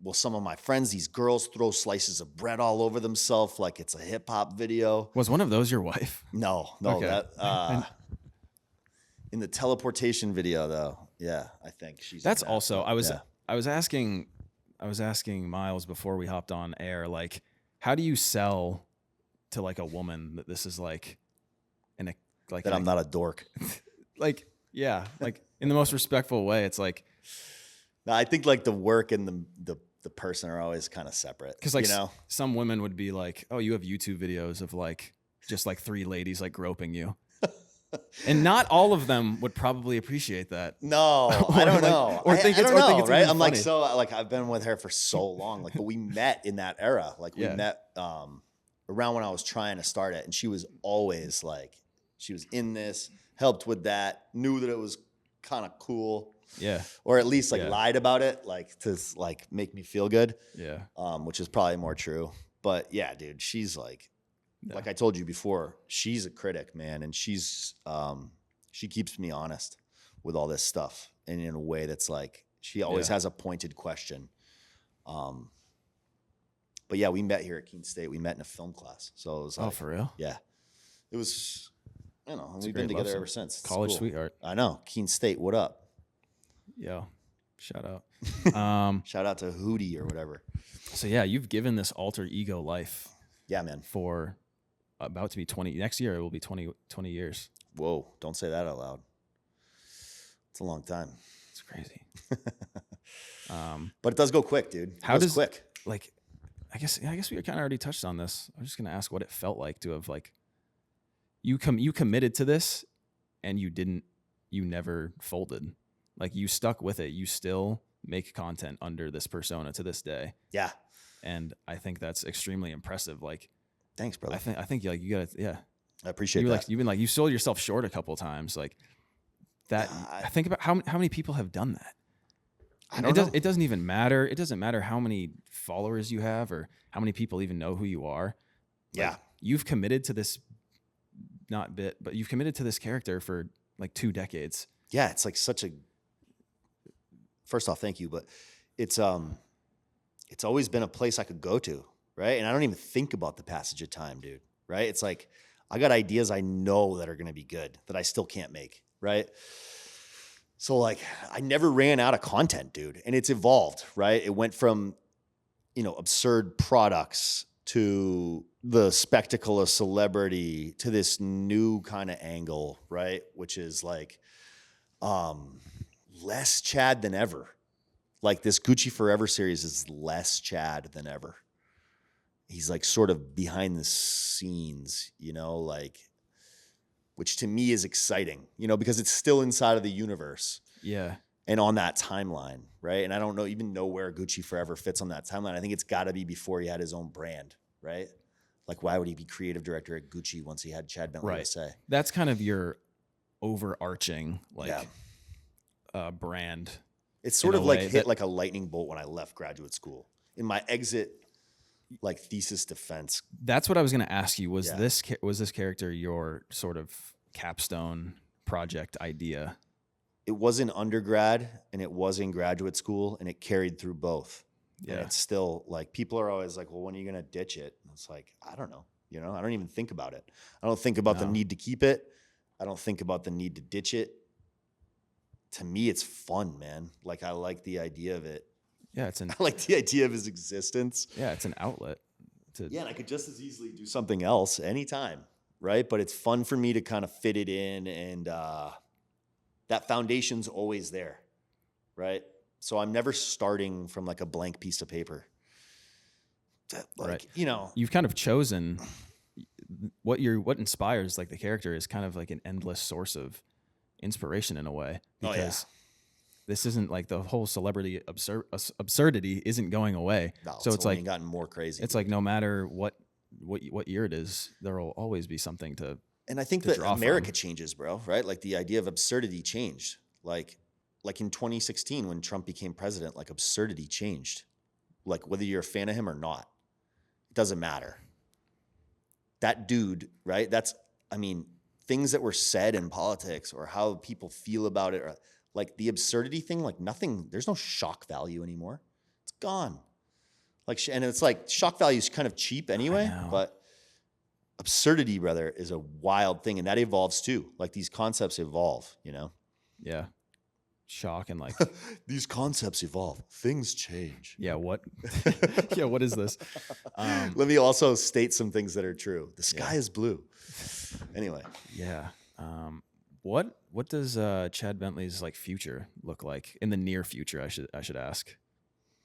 will some of my friends, these girls, throw slices of bread all over themselves like it's a hip hop video? Was one of those your wife? No, Okay. That in the teleportation video though, yeah, I think she's. That's also I was asking Miles before we hopped on air, like, how do you sell to like a woman that this is like that I'm not a dork? Like, yeah, like in the most respectful way. It's like, no, I think like the work and the person are always kind of separate. Because like some women would be like, oh, you have YouTube videos of like just like 3 ladies like groping you. And not all of them would probably appreciate that. No, I don't know. Or think it's right? I'm like, funny. so like I've been with her for so long. Like, but we met in that era. Like we met around when I was trying to start it, and she was always like, she was in this, helped with that, knew that it was kind of cool. Yeah. Or at least like lied about it, like to like make me feel good. Yeah. Which is probably more true. But yeah, dude, she's like I told you before, she's a critic, man, and she's she keeps me honest with all this stuff, and in a way that's like she always has a pointed question. But yeah, we met here at Keene State. We met in a film class, so it was like, oh, for real? Yeah, It was, you know, It's a we've been great love together song. ever since. It's College cool. sweetheart. I know. Keene State, what up? Yo, shout out. Shout out to Hootie or whatever. So yeah, you've given this alter ego life Yeah, man. for about to be 20. Next year it will be 20 years. Whoa, don't say that out loud. It's a long time. It's crazy. But it does go quick, dude. How does quick? Like, I guess we kind of already touched on this. I was just gonna ask what it felt like to have like you committed to this and you never folded. Like you stuck with it. You still make content under this persona to this day. Yeah. And I think that's extremely impressive. Like, Thanks, brother. I think like you gotta, yeah. I appreciate that. You sold yourself short a couple of times. Like that. I think about how many people have done that. I don't know. It doesn't even matter. It doesn't matter how many followers you have or how many people even know who you are. Yeah. Like, you've committed to this, but you've committed to this character for like 2 decades. Yeah, it's like such a. First off, thank you, but it's always been a place I could go to, right? And I don't even think about the passage of time, dude. Right? It's like I got ideas I know that are going to be good that I still can't make, right? So like I never ran out of content, dude, and it's evolved, right? It went from, you know, absurd products to the spectacle of celebrity to this new kind of angle, right? Which is like less Chad than ever. Like this Gucci Forever series is less Chad than ever. He's like sort of behind the scenes, you know, like, which to me is exciting, you know, because it's still inside of the universe. Yeah. And on that timeline, right? And I don't even know where Gucci Forever fits on that timeline. I think it's got to be before he had his own brand, right? Like, why would he be creative director at Gucci once he had Chad Bentley A.K.A.? That's kind of your overarching brand. It's sort of like hit like a lightning bolt when I left graduate school. In my exit, like thesis defense. That's what I was going to ask you. Was this character your sort of capstone project idea? It was in undergrad and it was in graduate school, and it carried through both. Yeah. And it's still like, people are always like, well, when are you going to ditch it? And it's like, I don't know. You know, I don't even think about it. I don't think about the need to keep it. I don't think about the need to ditch it. To me, it's fun, man. Like, I like the idea of it. Yeah, I like the idea of his existence. Yeah, it's an outlet. And I could just as easily do something else anytime, right? But it's fun for me to kind of fit it in, and that foundation's always there, right? So I'm never starting from like a blank piece of paper. You know, you've kind of chosen what inspires like the character is kind of like an endless source of inspiration in a way, because this isn't like the whole celebrity absurdity isn't going away. No, so it's like gotten more crazy. It's like no matter what year it is, there will always be something to. And I think that America changes, bro. Right? Like the idea of absurdity changed. Like in 2016 when Trump became president, like absurdity changed. Like whether you're a fan of him or not, it doesn't matter. That dude, right? Things that were said in politics or how people feel about it, or like the absurdity thing, like nothing, there's no shock value anymore. It's gone. Like, and it's like shock value is kind of cheap anyway, but absurdity, brother, is a wild thing. And that evolves too. Like these concepts evolve, you know? Yeah. Shock and like these concepts evolve. Things change. Yeah. What? Yeah. What is this? Let me also state some things that are true. The sky is blue. Anyway. Yeah. What does Chad Bentley's like future look like in the near future? I should ask.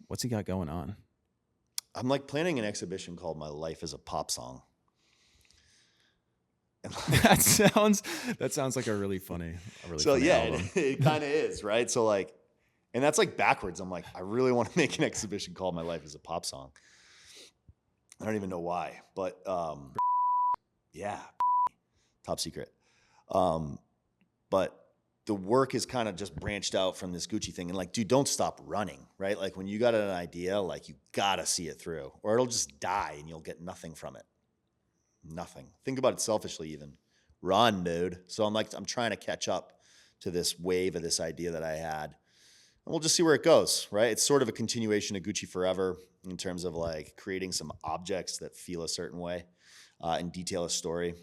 What's he got going on? I'm like planning an exhibition called "My Life as a Pop Song." that sounds like a really funny album. It kind of is, right? So like, and that's like backwards. I'm like, I really want to make an exhibition called "My Life as a Pop Song." I don't even know why, but yeah, top secret. But the work is kind of just branched out from this Gucci thing, and like, dude, don't stop running, right? Like when you got an idea, like you gotta see it through, or it'll just die and you'll get nothing from it. Nothing. Think about it selfishly even. Run, dude. So I'm trying to catch up to this wave of this idea that I had. And we'll just see where it goes, right? It's sort of a continuation of Gucci Forever in terms of like creating some objects that feel a certain way and detail a story.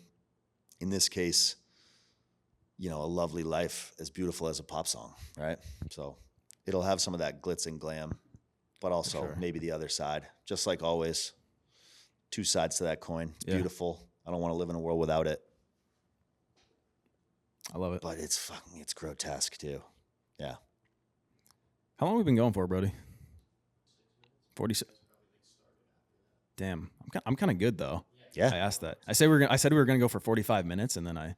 in this case, you know, a lovely life as beautiful as a pop song, right? So it'll have some of that glitz and glam, but also sure. maybe the other side. Just like always, two sides to that coin. It's beautiful. I don't want to live in a world without it. I love it. But it's grotesque too. Yeah. How long have we been going for, Brody? 46. Damn, I'm kind of good though. Yeah. I asked that. I said we were gonna go for 45 minutes, and then I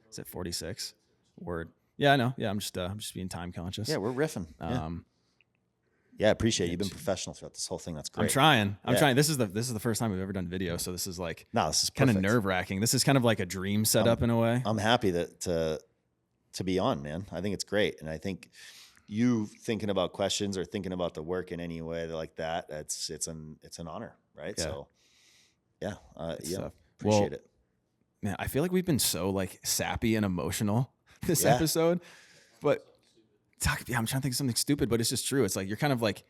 said 46. Word. Yeah, I know. Yeah, I'm just being time conscious. Yeah, we're riffing. Yeah, I appreciate it. You've been professional throughout this whole thing. That's great. I'm trying. This is the first time we've ever done video, so this is like this is kind of perfect. nerve-wracking. This is kind of like a dream setup in a way. I'm happy to be on, man. I think it's great, and I think you thinking about questions or thinking about the work in any way like that, it's an honor, right? Yeah. So, yeah, Stuff. appreciate it. Man, I feel like we've been so like sappy and emotional this episode, but I'm trying to think of something stupid, but it's just true. It's like you're kind of like,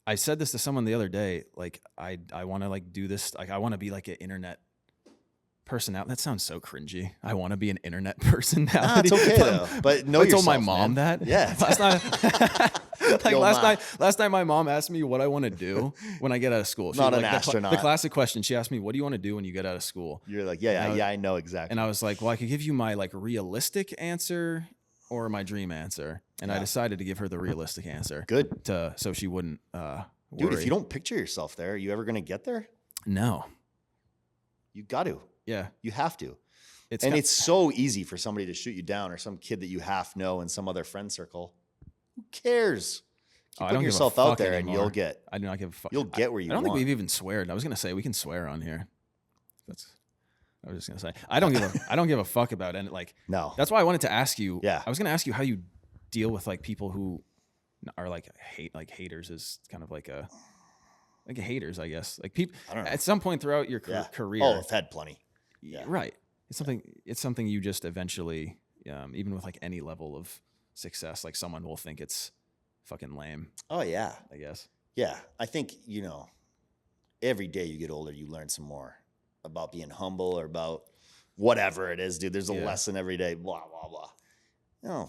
I said this to someone the other day. Like I want to like do this. Like I want to be like an internet personality. That sounds so cringy. I want to be an internet personality. It's okay though. But know I yourself, told my mom man. that. Yeah. Last night my mom asked me what I want to do when I get out of school. Not an astronaut. The classic question. She asked me, "What do you want to do when you get out of school?" You're like, I know exactly. And I was like, "Well, I could give you my like realistic answer or my dream answer." And I decided to give her the realistic answer. Good. So she wouldn't worry. Dude, if you don't picture yourself there, are you ever going to get there? No. You got to. Yeah. You have to. It's so easy for somebody to shoot you down or some kid that you half know in some other friend circle. Who cares? Keep putting yourself out there and you'll get. I do not give a fuck. You'll get where you want. I don't think we've even sweared. I was going to say we can swear on here. I was just going to say I don't give a fuck about it. Like no. That's why I wanted to ask you. Yeah. I was going to ask you how you deal with like people who are like haters is kind of like haters, I guess. Like people at some point throughout your career. Oh, I've had plenty. Yeah. Right. It's something you just eventually, even with like any level of success, like someone will think it's fucking lame. Oh yeah. I guess. Yeah. I think, every day you get older, you learn some more about being humble or about whatever it is, dude. There's a lesson every day, blah, blah, blah.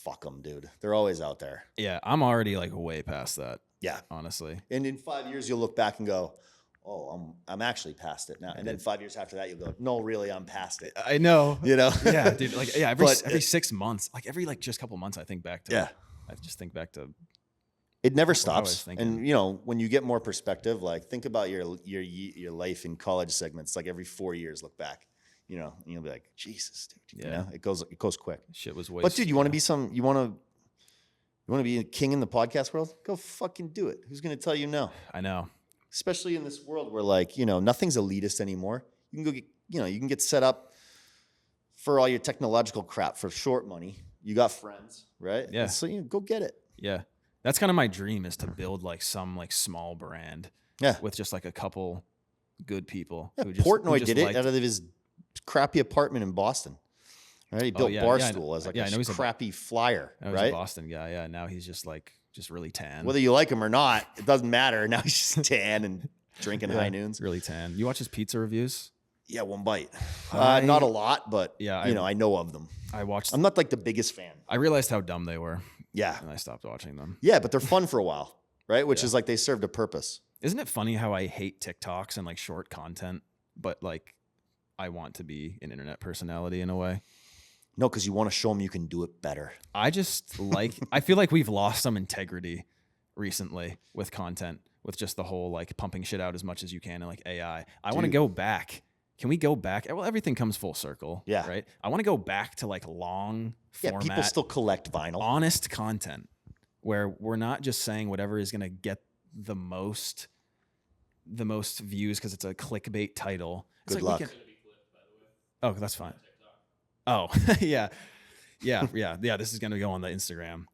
Fuck them, dude. They're always out there. Yeah. I'm already like way past that. Yeah. Honestly. And in 5 years, you'll look back and go, oh, I'm actually past it now. And then 5 years after that, you'll go, no, really, I'm past it. I know. Yeah, dude. Like, every 6 months, like every like just couple months, I think back to. Yeah. I just think back to. It never stops. And when you get more perspective, like think about your life in college segments. Like every 4 years, look back. And you'll be like, Jesus, dude. Yeah. It goes quick. Shit was way. But dude, you want to be a king in the podcast world? Go fucking do it. Who's going to tell you no? I know. Especially in this world where like, nothing's elitist anymore. You can go get, you can get set up for all your technological crap for short money. You got friends, right? Yeah. So go get it. Yeah. That's kind of my dream, is to build like some like small brand. Yeah. With just like a couple good people. Yeah, Portnoy did it out of his crappy apartment in Boston. Right? He built Barstool as like a crappy flyer, He's right? a Boston guy. Yeah. Now he's just really tan. Whether you like him or not, it doesn't matter. Now he's just tan and drinking high noons. Really tan. You watch his pizza reviews? Yeah, one bite. Not a lot, but I know of them. I'm not like the biggest fan. I realized how dumb they were. Yeah. And I stopped watching them. Yeah, but they're fun for a while, right? Which is like they served a purpose. Isn't it funny how I hate TikToks and like short content, but like I want to be an internet personality in a way? No, because you want to show them you can do it better. I feel like we've lost some integrity recently with content, with just the whole like pumping shit out as much as you can and like AI. I want to go back. Can we go back? Well, everything comes full circle. Yeah. Right. I want to go back to like long format. People still collect vinyl. Honest content where we're not just saying whatever is going to get the most views because it's a clickbait title. Good luck. Oh, that's fine. Oh, yeah. This is going to go on the Instagram.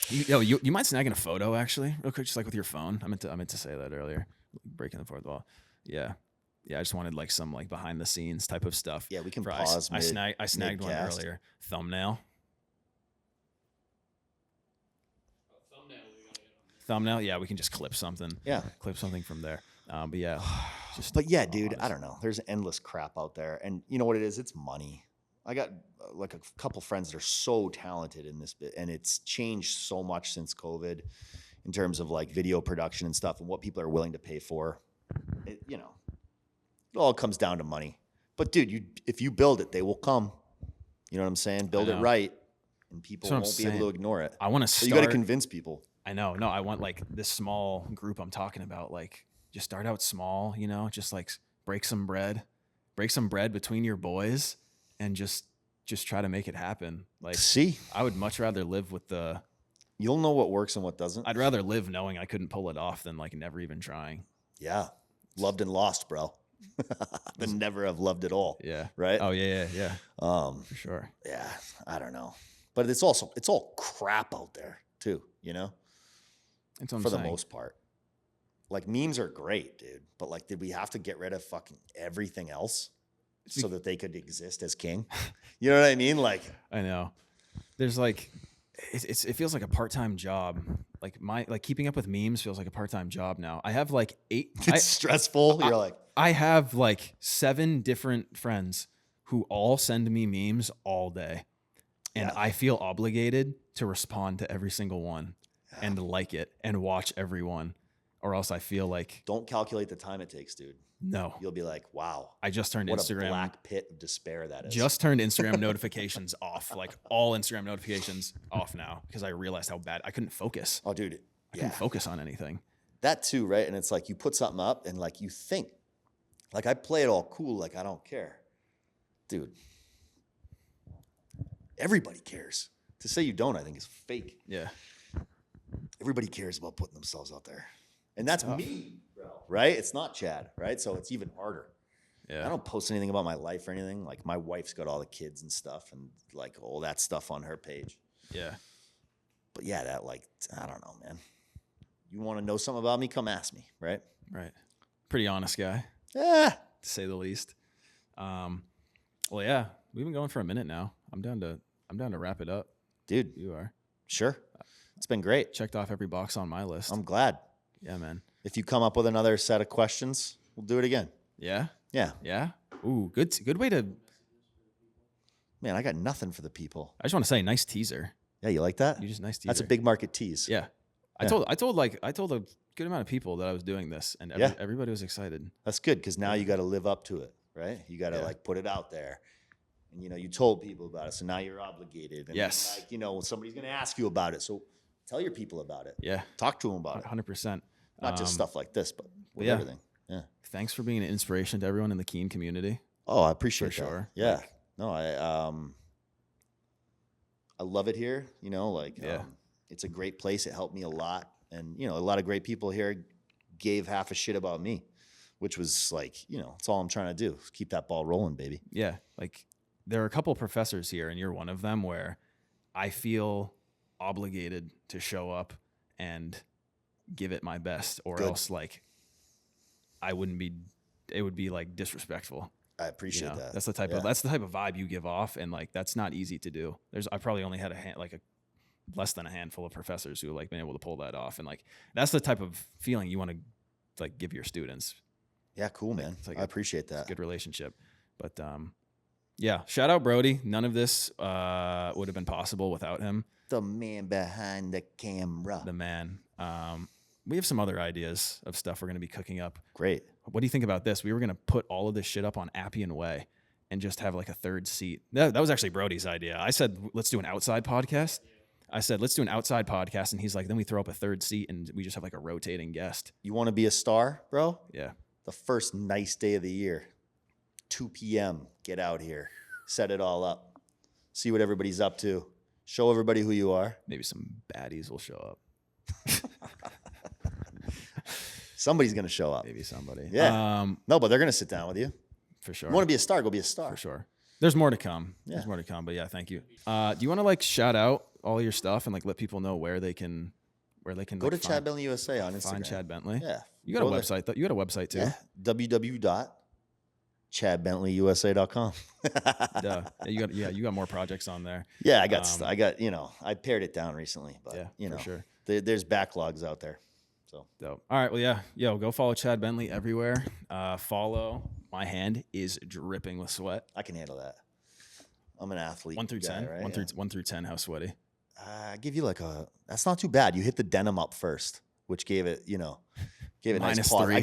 You might snag in a photo actually, real quick, just like with your phone. I meant to say that earlier. Breaking the fourth wall. Yeah. I just wanted like some like behind the scenes type of stuff. Yeah, we can pause. I snagged one earlier. Thumbnail. Thumbnail. Yeah, we can just clip something. Yeah, clip something from there. But yeah, Just But yeah, dude, honest. I don't know. There's endless crap out there. And you know what it is? It's money. I got like a couple friends that are so talented in this bit, and it's changed so much since COVID in terms of like video production and stuff and what people are willing to pay for. It, you know, it all comes down to money. But dude, if you build it, they will come. You know what I'm saying? Build it know. right, and people That's what I'm won't be able saying. to ignore it. I want to So start. you got to convince people. I know. No, I want like this small group I'm talking about. Like, just start out small. You know, just like break some bread between your boys, and just try to make it happen. Like, See, I would much rather live with the. you'll know what works and what doesn't. I'd rather live knowing I couldn't pull it off than like never even trying. Yeah, loved and lost, bro. Than never have loved at all. Yeah. Right. Oh yeah. For sure. Yeah, I don't know, but it's all crap out there too. You know, That's what I'm for the saying. most part. Like memes are great, dude, but like, did we have to get rid of fucking everything else so that they could exist as king? You know what I mean? Like, I know. There's like, it feels like a part-time job. Like keeping up with memes feels like a part-time job now. I have like it's stressful. You're like, I have like 7 different friends who all send me memes all day. And Yeah. I feel obligated to respond to every single one and like it and watch every one. Or else I feel like, don't calculate the time it takes, dude. no. You'll be like, wow, I just turned what Instagram. a black pit of despair that is. Just turned Instagram notifications off. Like all Instagram notifications off now because I realized how bad I couldn't focus. oh, dude, I couldn't focus on anything. that too, right? And it's like you put something up and like you think, like I play it all cool, like I don't care, dude. Everybody cares. To say you don't, I think is fake. Yeah. Everybody cares about putting themselves out there, and that's tough. me, bro. Right? It's not Chad, right? So it's even harder. Yeah. I don't post anything about my life or anything. Like my wife's got all the kids and stuff, and like all that stuff on her page. Yeah. But yeah, that like I don't know, man. You want to know something about me? Come ask me, right? Right. Pretty honest guy, Yeah. to say the least. Well, yeah, we've been going for a minute now. I'm down to wrap it up. Dude, You are. sure. It's been great. Checked off every box on my list. I'm glad. Yeah, man. If you come up with another set of questions, we'll do it again. Yeah. Yeah. Yeah. Ooh, good way to. Man, I got nothing for the people. I just want to say, nice teaser. Yeah, you like that? You just nice teaser. That's a big market tease. Yeah. I Yeah. told a good amount of people that I was doing this, and Yeah. everybody was excited. That's good because now you got to live up to it, right? You got to Yeah. like put it out there. And you know, you told people about it, so now you're obligated. And Yes. like, you know, somebody's going to ask you about it, so tell your people about it. Yeah. Talk to them about it. 100%. Not just stuff like this, but with yeah. everything. Yeah. Thanks for being an inspiration to everyone in the Keene community. Oh, I appreciate For that. sure. Yeah. Like- No, I love it here. You know, like Yeah. it's a great place. It helped me a lot, and you know, a lot of great people here gave half a shit about me, which was like, you know, it's all I'm trying to do. Keep that ball rolling, baby. Yeah. Like there are a couple professors here, and you're one of them, where I feel obligated to show up and give it my best, or Good. else like it would be like disrespectful. I You appreciate know? that. That's the type Yeah. of vibe you give off, and like that's not easy to do. I probably only had less than a handful of professors who have like been able to pull that off, and like that's the type of feeling you want to like give your students. Yeah, cool, man. it's like I appreciate that. Good relationship. But yeah, shout out Brody. None of this would have been possible without him. The man behind the camera. The man. We have some other ideas of stuff we're going to be cooking up. Great. What do you think about this? We were going to put all of this shit up on Appian Way and just have like a third seat. That was actually Brody's idea. I said, let's do an outside podcast. And he's like, then we throw up a third seat and we just have like a rotating guest. You want to be a star, bro? Yeah. The first nice day of the year, 2 p.m. Get out here. Set it all up. See what everybody's up to. Show everybody who you are. Maybe some baddies will show up. Somebody's going to show up. Maybe somebody. Yeah. No, but they're going to sit down with you. For sure. You want to be a star, go be a star. For sure. There's more to come. Yeah. There's more to come. But yeah, thank you. Do you want to like shout out all your stuff and like let people know where they can Go like, to find, Chad Bentley USA on Instagram. find Chad Bentley? Yeah. You got a Go there. website though. You got a website too. Yeah. www.ChadBentleyUSA.com. Duh. Yeah, you got more projects on there. Yeah, I got, you know, I pared it down recently, but Yeah, you know, for sure. there's backlogs out there. So Dope. All right. Well, yeah. Yo, go follow Chad Bentley everywhere. Follow. My hand is dripping with sweat. I can handle that. I'm an athlete. 1 through guy, 10. right? 1 through 10. How sweaty? I give you like that's not too bad. You hit the denim up first, which gave it nice pause. -3.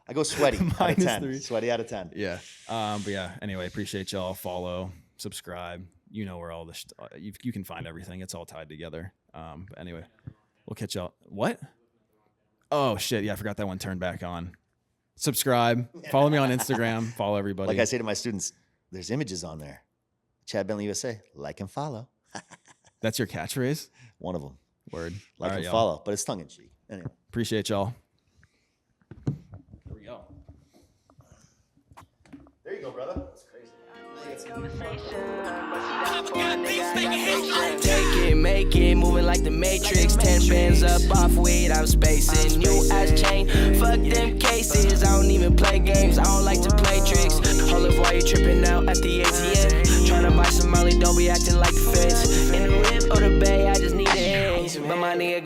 I go sweaty out of 10. -3. Sweaty out of 10. Yeah. But yeah. Anyway, appreciate y'all. Follow, subscribe. You know where all this. You can find everything. It's all tied together. But anyway, we'll catch y'all. What? Oh shit! Yeah, I forgot that one turned back on. Subscribe. Follow me on Instagram. Follow everybody. Like I say to my students, there's images on there. Chad Bentley USA. Like and follow. That's your catchphrase? One of them. Word. Like All right, and y'all. follow, but it's tongue in cheek. Anyway. Appreciate y'all. There we go. There you go, brother. That's crazy. Take it, make it, moving like the Matrix. 10 bands up off weed, I'm spacing. New ass chain, fuck them cases. I don't even play games, I don't like to play tricks. Hold up while you tripping out at the ATM. Tryna buy some Molly, don't be acting like the feds. In the whip or the bay, I just need a hit. But my nigga